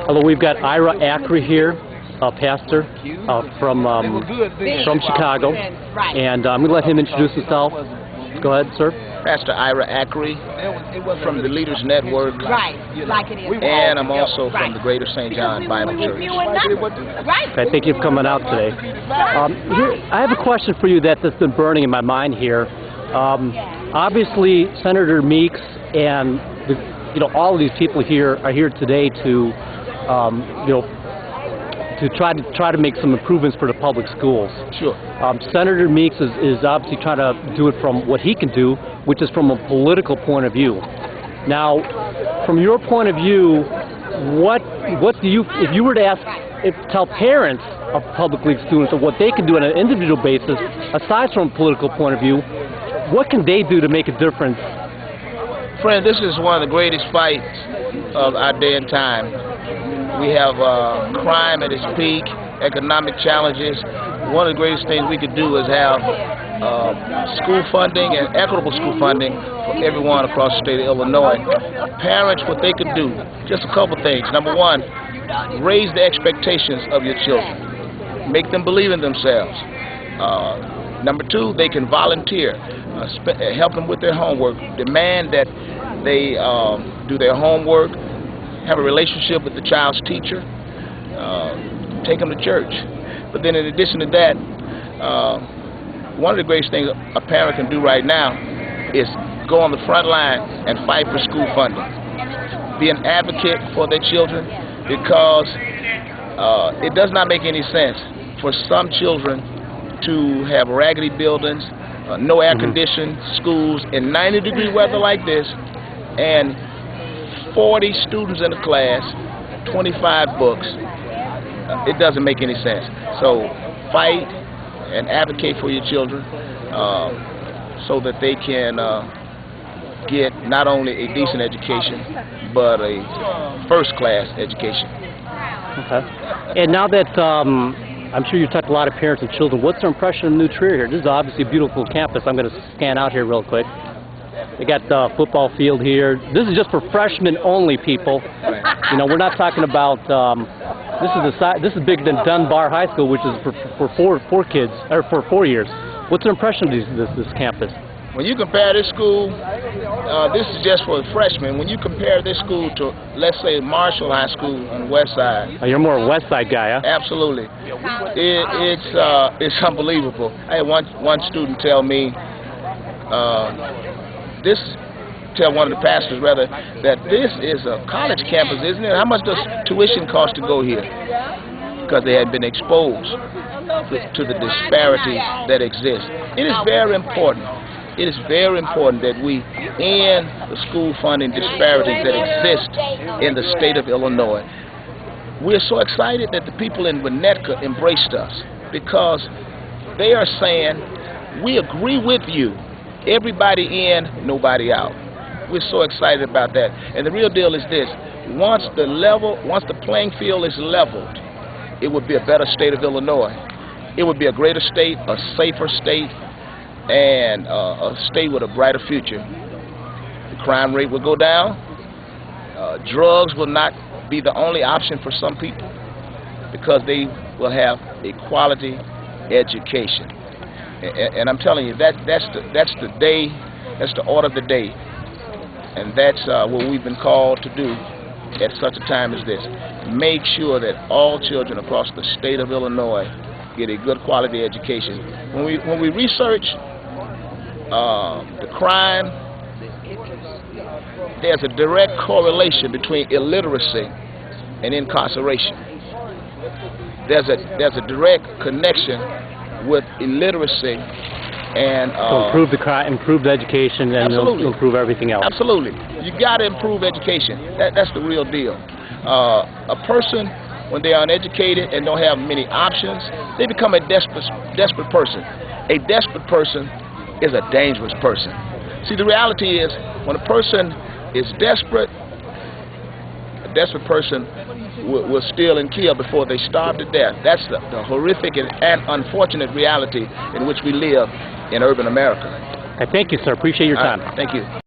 Hello, we've got Ira Ackree here, a pastor from Chicago, and I'm going to let him introduce himself. Go ahead, sir. Pastor Ira Ackree from the Leaders Network, and I'm also from the Greater St. John Bible Church. Okay, thank you for coming out today. I have a question for you that's been burning in my mind here. Obviously, Senator Meeks and all of these people here are here today to try to make some improvements for the public schools. Sure. Senator Meeks is obviously trying to do it from what he can do, which is from a political point of view. Now, from your point of view, what do you, if you were to tell parents of public league students of what they can do on an individual basis, aside from a political point of view, what can they do to make a difference? Friend, this is one of the greatest fights of our day and time. We have crime at its peak, economic challenges. One of the greatest things we could do is have school funding and equitable school funding for everyone across the state of Illinois. Parents, what they could do, just a couple things. Number one, raise the expectations of your children. Make them believe in themselves. Number two, they can volunteer. Help them with their homework. Demand that they do their homework. Have a relationship with the child's teacher. Take them to church. But then in addition to that, one of the greatest things a parent can do right now is go on the front line and fight for school funding. Be an advocate for their children, because it does not make any sense for some children to have raggedy buildings, no air-conditioned schools in 90-degree weather like this, and 40 students in a class, 25 books. It doesn't make any sense. So fight and advocate for your children so that they can get not only a decent education, but a first-class education. Okay. And now that I'm sure you've talked to a lot of parents and children, what's their impression of the new Trier here? This is obviously a beautiful campus. I'm going to scan out here real quick. They got the football field here. This is just for freshmen only, people. We're not talking about. This is bigger than Dunbar High School, which is for four kids or for 4 years. What's your impression of this campus? When you compare this school, this is just for freshmen. When you compare this school to, let's say, Marshall High School on the west side. Oh, you're more a west side guy, huh? Absolutely. It's unbelievable. I had one student tell me, tell one of the pastors rather, that this is a college campus, isn't it? How much does tuition cost to go here? Because they had been exposed to the disparity that exists. It is very important. It is very important that we end the school funding disparities that exist in the state of Illinois. We're so excited that the people in Winnetka embraced us, because they are saying, we agree with you. Everybody in, nobody out. We're so excited about that. And the real deal is this: once the playing field is leveled, it would be a better state of Illinois. It would be a greater state, a safer state, and a state with a brighter future. The crime rate will go down. Drugs will not be the only option for some people, because they will have a quality education. And I'm telling you, that's the order of the day, and that's what we've been called to do at such a time as this. Make sure that all children across the state of Illinois get a good quality education. When we research the crime, there's a direct correlation between illiteracy and incarceration. There's a direct connection with illiteracy and improve the education, and improve everything else. Absolutely, you got to improve education. That's the real deal. A person, when they are uneducated and don't have many options, they become a desperate person. A desperate person is a dangerous person. See, the reality is, when a person is desperate, a desperate person will steal and kill before they starve to death. That's the horrific and unfortunate reality in which we live in urban America. Thank you, sir. Appreciate your time. Thank you.